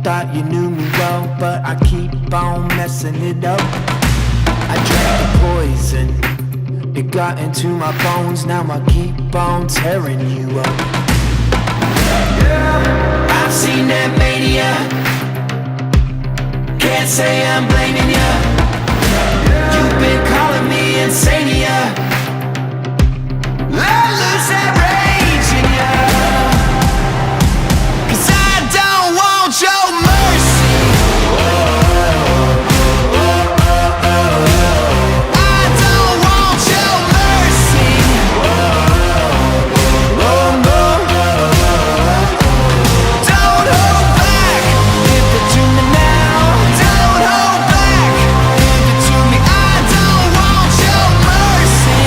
Thought you knew me well, but I keep on messing it up. I drank the poison, it got into my bones. Now I keep on tearing you up. I've seen that mania, can't say I'm blaming ya. You've been calling me insania. Let loose that rage in ya, 'cause I don't want your mercy. I don't want your mercy. Oh no. Don't hold back, give it to me now. Don't hold back, give it to me. I don't want your mercy.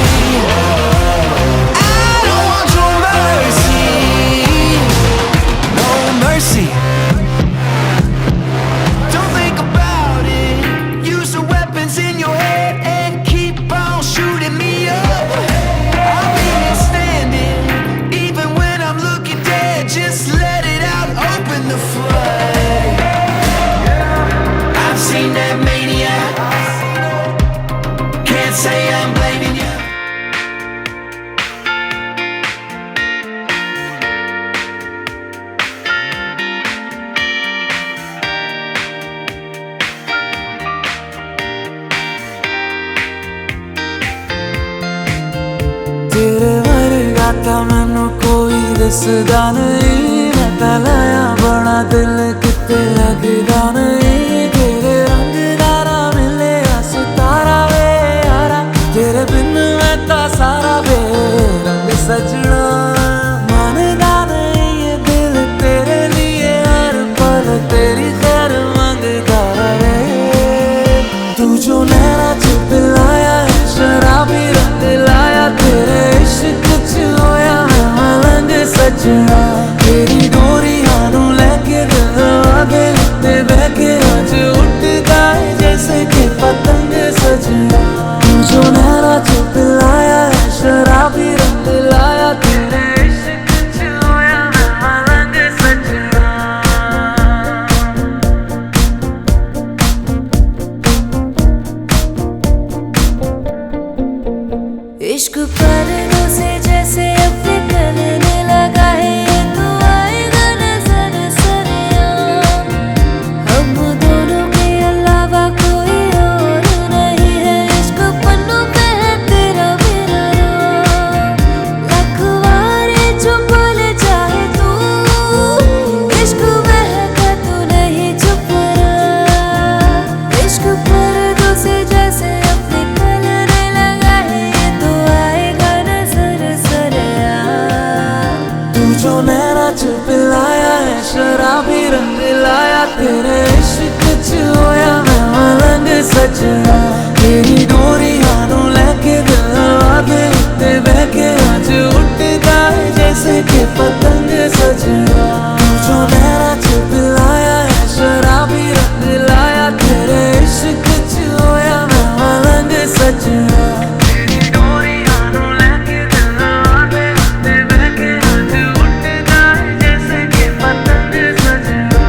I don't want your mercy. No mercy. Don't think about it. Use the weapons in your head and keep on shooting me up. I'll be here standing, even when I'm looking dead. Just let it out, open the flood. I've seen that mania, can't say I'm blaming you. तेरे वर्गा था मैनू कोई दसदा नहीं, मैं तां लाया बड़ा दिल किते लगदा नहीं। तेरे रंग दारा मिले सितारा वे यारा, तेरे बिन मैं तां सारा बेरंग सजना। मानदा नहीं ये दिल तेरे लिए हर पल तेरी खैर मंगदा रहे। तू जो नैना च पिलाया है शराबी रंग लाया, तेरे इश्क च होया मैं मलंग सजना। तेरी डोरियां नू लेके दिल आगे ते बहके अज उठदा है जैसे कि पतंग सजना। तू जो नैना च पिलाया है शराबी रंग लाया, तेरे इश्क च होया मैं मलंग सजना। इश्क करने से जैसे अपने करने लगा है, ये तो आएगा नजर सरेआम। हम दोनों के अलावा कोई और नहीं है, इश्क पन्नों पे है तेरा मेरा नाम। लखवारे जो बोले चाहे तू, इश्क महका तू नहीं चुप रहा। इश्क पर्दों से जैसे अपने करने लगा है, ये तो आएगा नजर सरेआम। तू जो नैना च पिलाया है शराबी रंग लाया, तेरे इश्क च होया मैं मलंग सजना। तेरी डोरियां नू लेके दिल आगे ते बहके अज उठदा है जैसे कि पतंग सजना। तू जो नैना च पिलाया है शराबी रंग लाया, तेरे इश्क च होया मैं मलंग सजना। तेरी डोरियां नू लेके दिल आगे ते बहके अज उठदा है जैसे कि पतंग सजना।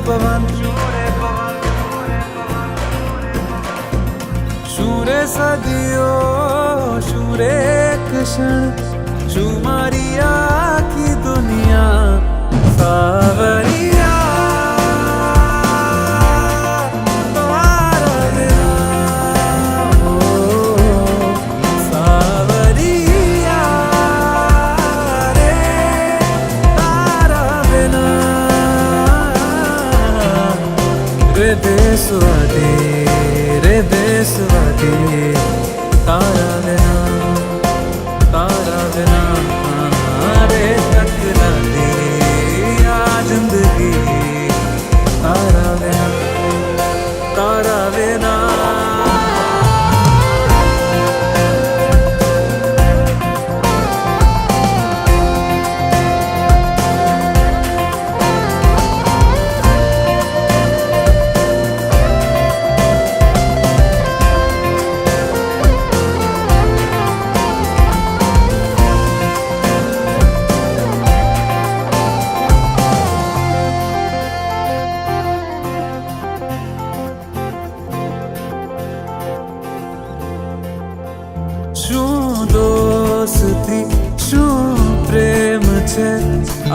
પવન શૂરે સદીઓ શૂરે ક્ષણ શું મારી આખી દુનિયા સાવરિયા તારા વિના ઓ સાવરિયા રે તારા વિના રે દેશવાદી તારા વિના રે તક ના દે આ જિંદગી તારા વિના શું દોસ્તી શું પ્રેમ છે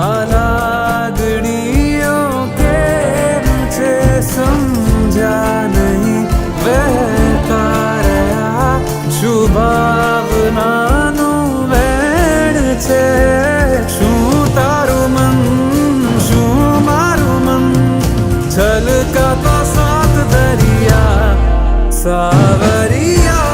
આ લાગણીઓ કેમ છે સમજા નહીં વહેતા રહ્યા શું ભાવનાનું વેણ છે શું તારું મન શું મારું મન છલકાતો સાત દરિયા સાવરિયા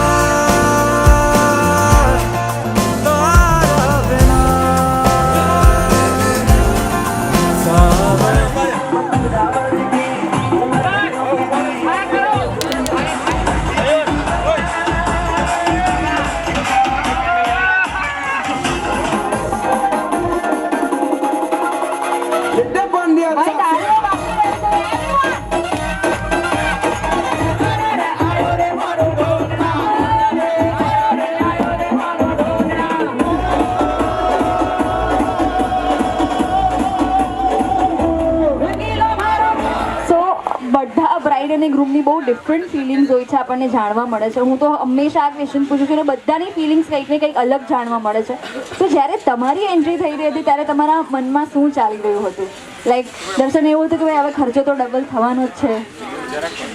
બધા બ્રાઇડ અને ગ્રૂમની બહુ ડિફરન્ટ ફિલિંગ્સ હોય છે, આપણને જાણવા મળે છે. હું તો હંમેશા આ ક્વેશ્ચન પૂછું છું અને બધાની ફિલિંગ્સ કંઈક ને કંઈક અલગ જાણવા મળે છે. તો જ્યારે તમારી એન્ટ્રી થઈ રહી હતી ત્યારે તમારા મનમાં શું ચાલી રહ્યું હતું? લાઈક દર્શન એવું હતું કે ભાઈ હવે ખર્ચો તો ડબલ થવાનો જ છે,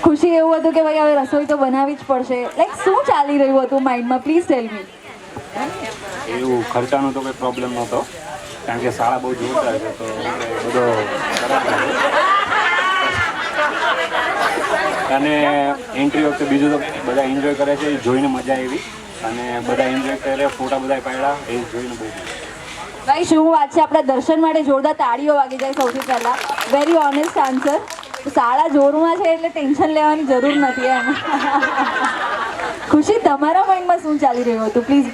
ખુશી એવું હતું કે ભાઈ હવે રસોઈ તો બનાવવી જ પડશે, લાઈક શું ચાલી રહ્યું હતું માઇન્ડમાં? પ્લીઝ ટેલ મી. એવું ખર્ચાનો તો કોઈ પ્રોબ્લેમ નહોતો, કારણ કે શાળા બહુ જોરદાર છે તો બધો ખરાબ લાગે. અને એન્ટ્રી વખતે બીજું તો બધા એન્જોય કરે છે, એ જોઈને મજા આવી. અને બધા એન્જોય કરે, ફોટા બધા પાડ્યા, એ જોઈને બહુ ભાઈ શું વાત છે, આપણા દર્શન માટે જોરદાર તાળીઓ વાગી જાય. સૌથી પહેલાં વેરી ઓનેસ્ટ આન્સર. શાળા જોરમાં છે એટલે ટેન્શન લેવાની જરૂર નથી એમ. ખુશી, તમારા માઇન્ડમાં શું ચાલી રહ્યું હતું? પ્લીઝ.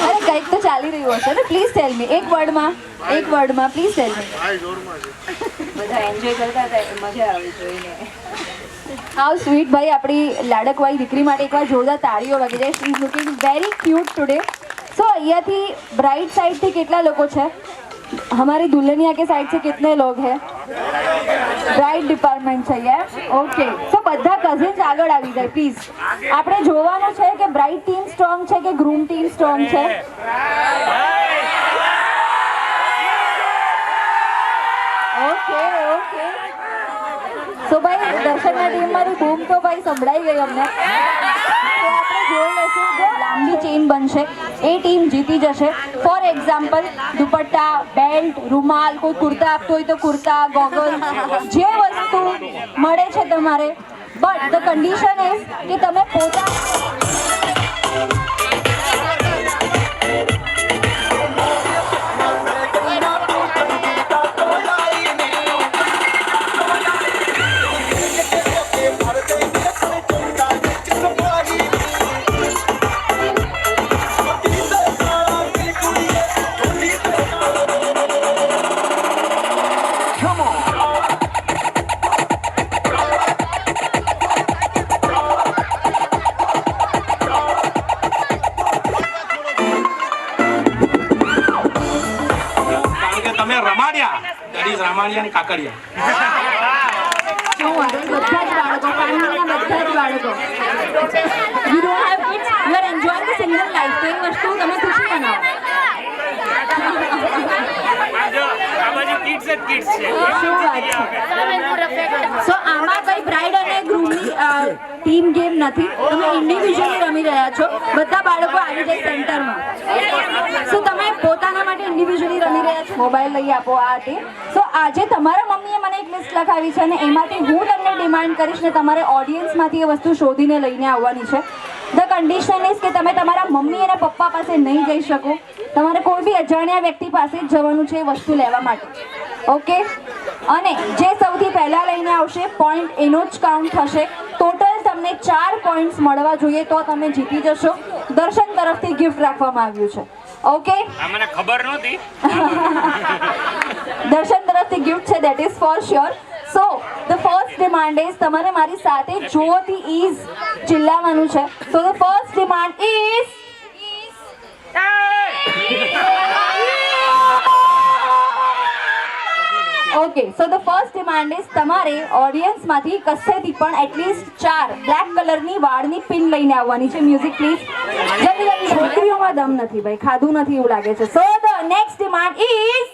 અરે કંઈક તો ચાલી રહ્યું હશે ને, પ્લીઝ ટેલ મી. એક વર્ડમાં પ્લીઝ ટેલ મી. બધા એન્જોય કરતા હતા, મજા આવી જોઈને. How sweet. ભાઈ આપણી લાડકવાળી દીકરી માટે એકવાર જોરદાર તાળીઓ વાગી જાય. She is looking very cute today. So અહીંયાથી બ્રાઇડ સાइड से कितना लोगों છે? हमारी दुल्हनिया के साइड से कितने लोग हैं? બ્રાઇડ ડિપાર્ટમેન્ટ છે યાર. ઓકે, સો બધા કઝિન્સ આગળ આવી જાય પ્લીઝ. આપણે જોવાનું છે કે બ્રાઇડ ટીમ સ્ટ્રોંગ છે કે ગ્રૂમ ટીમ સ્ટ્રોંગ છે. Okay okay. સો ભાઈ દર્શનના ટીમમાંથી બૂમ તો ભાઈ સંભળાઈ ગઈ અમને. તો આપણે જોઈ લઈશું જો લાંબી ચેઇન બનશે એ ટીમ જીતી જશે. ફોર એક્ઝામ્પલ દુપટ્ટા, બેલ્ટ, રૂમાલ, કોઈ કુર્તા આપતો હોય તો કુર્તા, ગોગલ, જે વસ્તુ મળે છે તમારે. બટ ધ કન્ડિશન ઇઝ કે તમે પોતા તમે રમાડ્યા દેટ ઇઝ રમાડિયા અને કાકડિયા. શું વાંધો નહીં, બધા જ બાળકો ફેમિલીના બધા જ બાળકો you don't have kids you are enjoying the single life. તો એ વસ્તુ તમે ખુશી બનાવો. શું વાત છે. સો આમાં કઈ બ્રાઇડ અને ગ્રૂમની ટીમ ગેમ નથી, તમે ઇન્ડિવિજ્યુઅલી રમી રહ્યા છો. બધા બાળકો આવી જાય સેન્ટરમાં. સો તમે પોતાના માટે ઇન્ડિવિજ્યુઅલી રમી રહ્યા છો. મોબાઈલ લઈ આપો આ તે. સો આજે તમારા મમ્મીએ મને એક લિસ્ટ લખાવી છે અને એમાંથી હું તમને ડિમાન્ડ કરીશ ને તમારે ઓડિયન્સમાંથી એ વસ્તુ શોધીને લઈને આવવાની છે. ધ કન્ડિશન ઇઝ કે તમે તમારા મમ્મી અને પપ્પા પાસે નહીં જઈ શકો. તમારે કોઈ બી અજાણ્યા વ્યક્તિ પાસે જ જવાનું છે એ વસ્તુ લેવા માટે. ઓકે, અને જે સૌથી પહેલા લઈને આવશે પોઈન્ટ એનો જ કાઉન્ટ થશે. ટોટલ તમને 4 પોઈન્ટ્સ મળવા જોઈએ તો તમે જીતી જશો. દર્શન તરફથી ગિફ્ટ રાખવામાં આવ્યું છે. ઓકે, મને ખબર નહોતી. દર્શન તરફથી ગિફ્ટ છે, that is for sure. So the first demand is તમારે મારી સાથે જોથી ઇઝ ચિલ્લાવાનું છે. So the first demand is okay. So the first demand is તમારે ઓડિયન્સમાંથી કશેથી પણ એટલીસ્ટ 4 બ્લેક કલરની વાળની પિન લઈને આવવાની છે. Music please. જલ્દી જલ્દી. છોકરીઓમાં દમ નથી ભાઈ, ખાધું નથી એવું લાગે છે. So the next demand is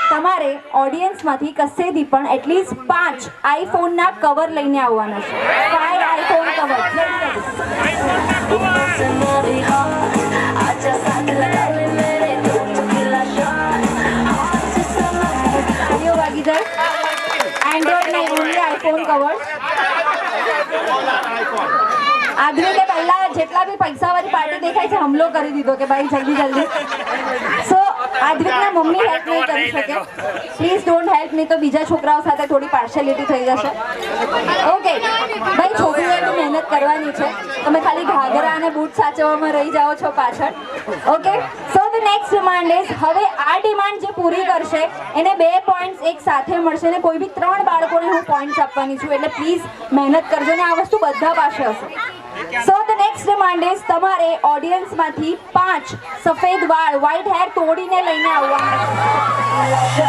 તમારે ઓડિયન્સમાંથી કશેથી પણ એટલીસ્ટ 5 આઈફોનના કવર લઈને આવવાના છે. 5 આઈફોન કવર. વાગી જાય. એન્ડ્રોઈડ નહીં, ઓનલી આઈફોન કવર. આદમીને પહેલા જેટલા બી પૈસાવાળી પાર્ટી દેખાય છે હમલો કરી દીધો કે ભાઈ જલ્દી જલ્દી. સો આદવિકના મમ્મી હેલ્પ નહીં કરી શકે. પ્લીઝ ડોન્ટ હેલ્પ, નહીં તો બીજા છોકરાઓ સાથે થોડી પાર્શિયાલિટી થઈ જશે. ઓકે ભાઈ, છોકરીઓએ બી મહેનત કરવાની છે. તમે ખાલી ઘાઘરા અને બૂટ સાચવવામાં રહી જાઓ છો પાછળ. Okay, so the next demand is હવે આ ડિમાન્ડ જે પૂરી કરશે એને 2 પોઈન્ટ્સ એક સાથે મળશે ને કોઈ બી 3 બાળકોને હું પોઈન્ટ્સ આપવાની છું. એટલે પ્લીઝ મહેનત કરજો ને આ વસ્તુ બધા પાસે હશે. સો ધ નેક્સ્ટ ડિમાન્ડ ઇઝ તમારે ઓડિયન્સમાંથી 5 સફેદ વાળ વ્હાઇટ હેર તોડીને લઈને આવવાના છે.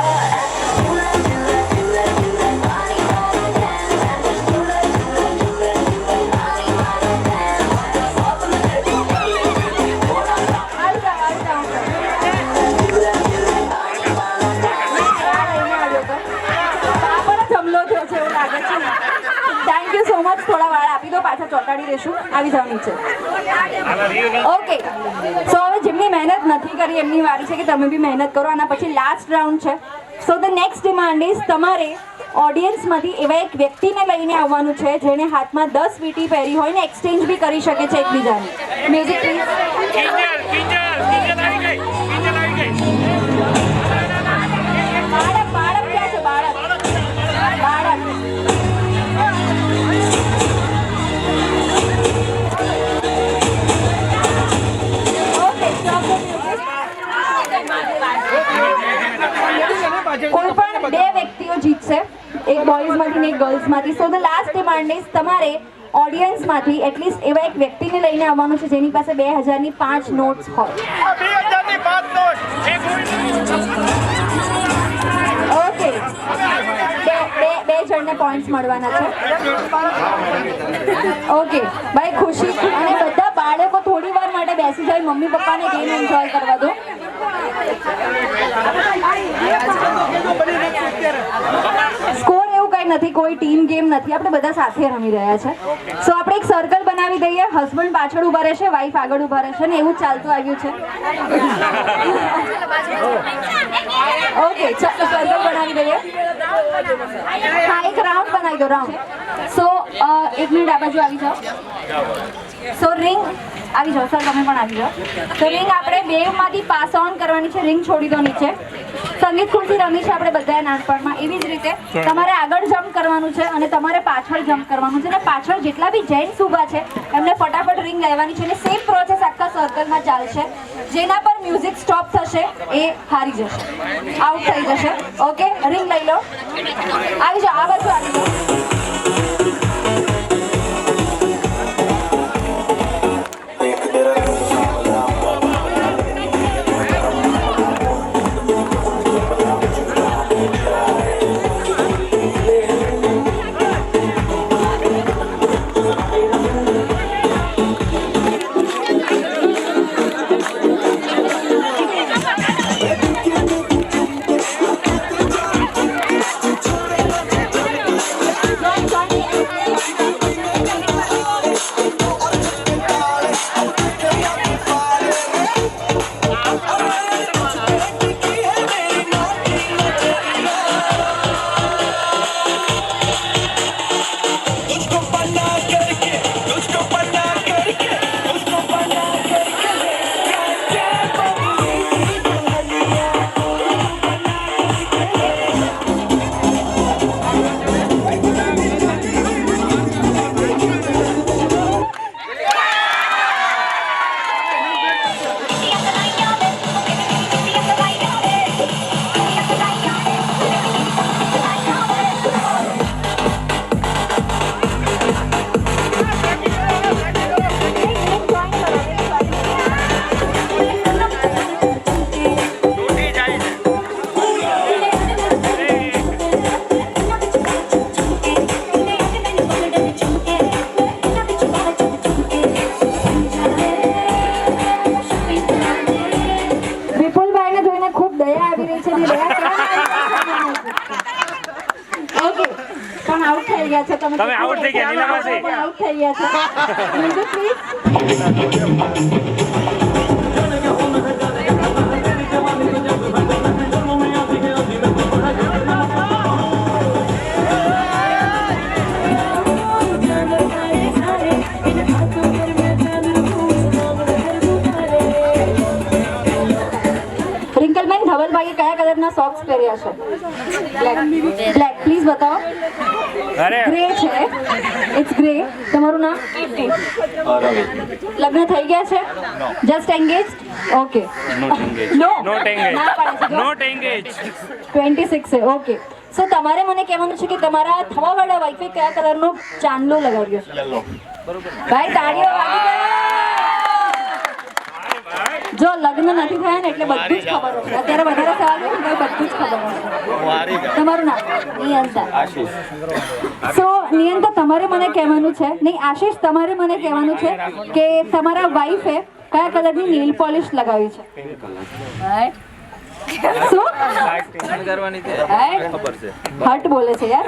Thank you so much. થોડા વાળ આપી દો, પાછા ચોંટાડી દેશું. આવી જાવ નીચે. ઓકે, સો હવે જેમની મહેનત નથી કરી એમની વારી છે કે તમે બી મહેનત કરો. આના પછી લાસ્ટ રાઉન્ડ છે. So the next demand is તમારે ઓડિયન્સમાંથી એવા એક વ્યક્તિને લઈને આવવાનું છે જેણે હાથમાં 10 વીંટી પહેરી હોય ને એક્સચેન્જ બી કરી શકે છે એકબીજાને. Music please. બાળક ક્યાં છે? બાળક. કોઈ પણ 2 વ્યક્તિઓ જીતશે, એક બોયઝમાંથી ને એક ગર્લ્સમાંથી. સો ધ લાસ્ટ ડિમાન્ડ ઇઝ તમારે ઓડિયન્સમાંથી એટલીસ્ટ એવા એક વ્યક્તિને લઈને આવવાનું છે જેની પાસે 2000ની 5 નોટ્સ હોય. ઓકે, બે જણને પોઈન્ટ્સ મળવાના છે. ઓકે ભાઈ, ખુશી અને બધા બાળકો થોડી વાર માટે બેસી જાય. મમ્મી પપ્પાને ગેમ એન્જોય કરવા દો. સ્કોર એવું કઈ નથી, કોઈ ટીમ ગેમ નથી, આપણે બધા સાથે રમી રહ્યા છે. સો આપણે એક સર્કલ બનાવી દઈએ. હસબન્ડ પાછળ ઊભા રહેશે, વાઈફ આગળ ઊભા રહેશે ને એવું ચાલતું આવ્યું છે. ઓકે, ચાલો સર્કલ બનાવી દઈએ. હા, એક રાઉન્ડ બનાવી દો, રાઉન્ડ. સો 1 મિનિટ આ બાજુ આવી જાઓ. સો રિંગ આવી જાઓ સર, તમે પણ આવી જાઓ. તો રિંગ આપણે બેમાંથી પાસ ઓન કરવાની છે. રિંગ છોડી દો નીચે. સંગીત ખુરશી રમી છે આપણે બધાએ નાનપણમાં. એવી જ રીતે તમારે આગળ જમ્પ કરવાનું છે અને તમારે પાછળ જમ્પ કરવાનું છે. અને પાછળ જેટલા બી જેન્ટ્સ ઊભા છે એમને ફટાફટ રિંગ લેવાની છે અને સેમ પ્રોસેસ આખા સર્કલમાં ચાલશે. જેના પર મ્યુઝિક સ્ટોપ થશે એ હારી જશે, આઉટ થઈ જશે. ઓકે, રિંગ લઈ લો. આવી જાઓ, આ બાજુ આવી જાઓ. સુધી રહ્યા. ઓકે, પણ આઉટ થઈ ગયા છો તમે. તમે out થઈ ગયા, નીલા માસી. આઉટ થઈ ગયા છો. મંજુ પ્લીઝ. રિંકલબેન, ધવલભાઈએ કયા કલરના સોક્સ પહેર્યા છે? બ્લેક. પ્લીઝ બતાવો. અરે ગ્રે છે. It's grey. તમારું નામ? લગ્ન થઈ ગયા છે? Just engaged? Okay. No. Not engage, ના પાડે છે. Not engage. 26 છે. ઓકે. સો તમારે મને કહેવાનું છે કે તમારા થવાવાળા વાઈફે કયા કલરનો ચાંદલો લગાવ્યો છે? ભાઈ તાળીઓ વાગી ગયો. જો લગ્ન નથી થયા ને એટલે બધું જ ખબર હશે. અત્યારે વધારે સવાલ છે ને બધું જ ખબર હશે. તમારું નામ? નિયંતા. સો નિયંતા, તમારે મને કહેવાનું છે, નહીં આશીષ, તમારે મને કહેવાનું છે કે તમારા વાઈફે કયા કલરની નેલ પોલિશ લગાવી છે? શું હટ બોલે છે યાર.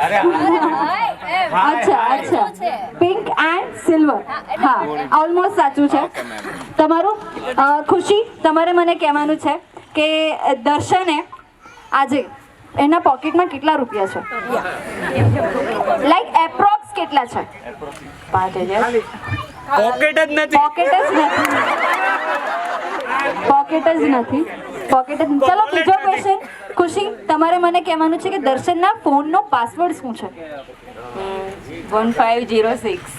અચ્છા, પિંક એન્ડ સિલ્વર. હા, ઓલમોસ્ટ સાચું છે તમારું. ખુશી, તમારે મને કહેવાનું છે કે દર્શને આજે એના પોકેટમાં કેટલા રૂપિયા છે? લાઈક એપ્રોક્સ કેટલા છે? 5,000. પોકેટ જ નથી. પોકેટ જ નથી. ચલો બીજો ક્વેશ્ચન. ખુશી, તમારે મને કહેવાનું છે કે દર્શનના ફોનનો પાસવર્ડ શું છે? 1506.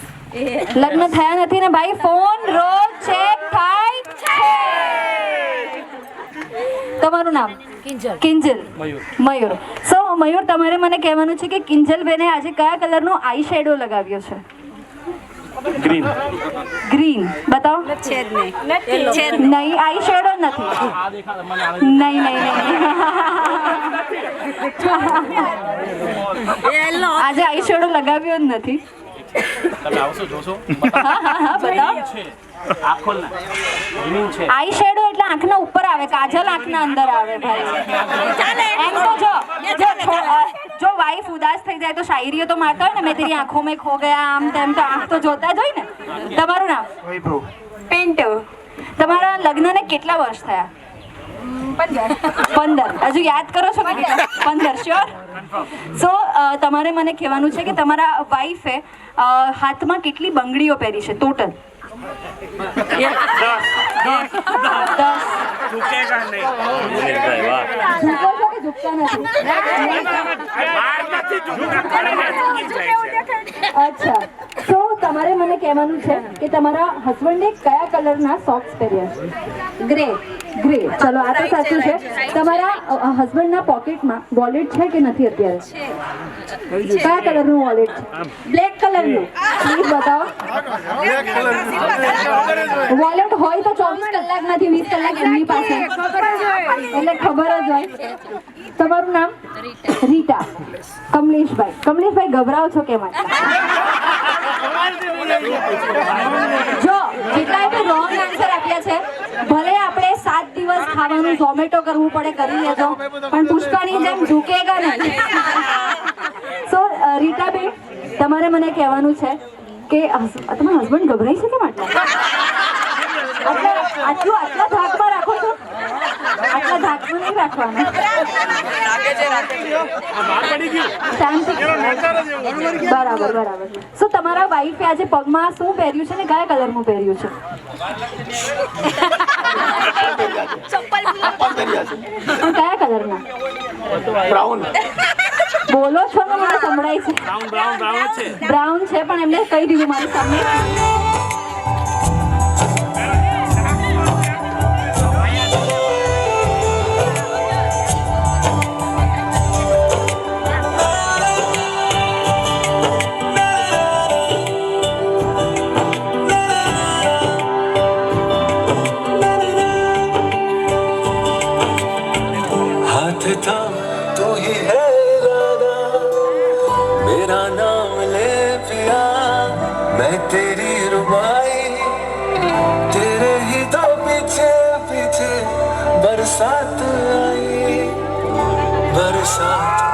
લગ્ન થયા નથી ને ભાઈ, ફોન રોજ ચેક થાય છે. તમારું નામ? કિંજલ. મયુર. સો મયુર, તમારે મને કહેવાનું છે કે કિંજલ બેને આજે કયા કલરનો આઈ શેડો લગાવ્યો છે? ગ્રીન. બતાવો. નહીં, આઈ શેડો નથી. નહીં. આજે આઈ શેડો લગાવ્યો જ નથી. તમે આવશો જોશો. હા, બતાવો. આઈ શેડો એટલે આંખના ઉપર આવે, કાજલ આંખના અંદર આવે ભાઈ. એમ તો જો વાઈફ ઉદાસ થઈ જાય તો શાયરીઓ તો મારતા હોય ને, મેં તેરી આંખો મેં ખો ગયા, આમ તેમ, તો આંખ તો જોતા જ હોય ને. તમારું નામ? પિન્ટુ. તમારા લગ્નને કેટલા વર્ષ થયા? 15. હજુ યાદ કરો છો કે 15? શ્યોર? સો તમારે મને કહેવાનું છે કે તમારા વાઈફે હાથમાં કેટલી બંગડીઓ પહેરી છે ટોટલ? 10. ઝુકેગા નહીં. ઝૂકો છો કે ઝૂકતા નથી? બાર નથી ઝુકતા. અચ્છા. તો તમારે મને કહેવાનું છે કે તમારા હસબન્ડે કયા કલરના સોક્સ પહેર્યા છે? ગ્રે. ચલો, આ તો સાચું છે. તમારા હસબન્ડના પોકેટમાં વોલેટ છે કે નથી અત્યારે? કયા કલરનું વોલેટ છે? બ્લેક કલરનું. પ્લીઝ બતાવો. વોલેટ હોય તો 24 કલાકમાંથી 20 કલાક એમની પાસે, એટલે ખબર જ હોય. તમારું નામ? રીટા. કમલેશભાઈ, ગભરાવ છો કેમ? જો જેટલાએ બી રોંગ આન્સર આપ્યા છે, ભલે આપણે 7 દિવસ ખાવાનું ઝોમેટો કરવું પડે, કરી લેજો, પણ પુષ્પાની જેમ ઝૂકેગા નહીં. સો રીટાબેન, તમારે મને કહેવાનું છે કે તમારા હસબન્ડ ગભરાઈ છે કેમ આટલા ધાકમાં રાખો છો? આટલા ધાકમાં નહીં રાખવાના. બરાબર. સો તમારા વાઈફે આજે પગમાં શું પહેર્યું છે ને કયા કલરનું પહેર્યું છે? કયા કલરના? બોલો છો ને, મને સંભળાય છે. બ્રાઉન છે, પણ એમને કહી દીધું મારી સામે. हाथ था तू ही है इरादा, मेरा नाम ले पिया, मैं तेरी रुबाई, तेरे ही तो पीछे पीछे बरसात आई. मेरे साथ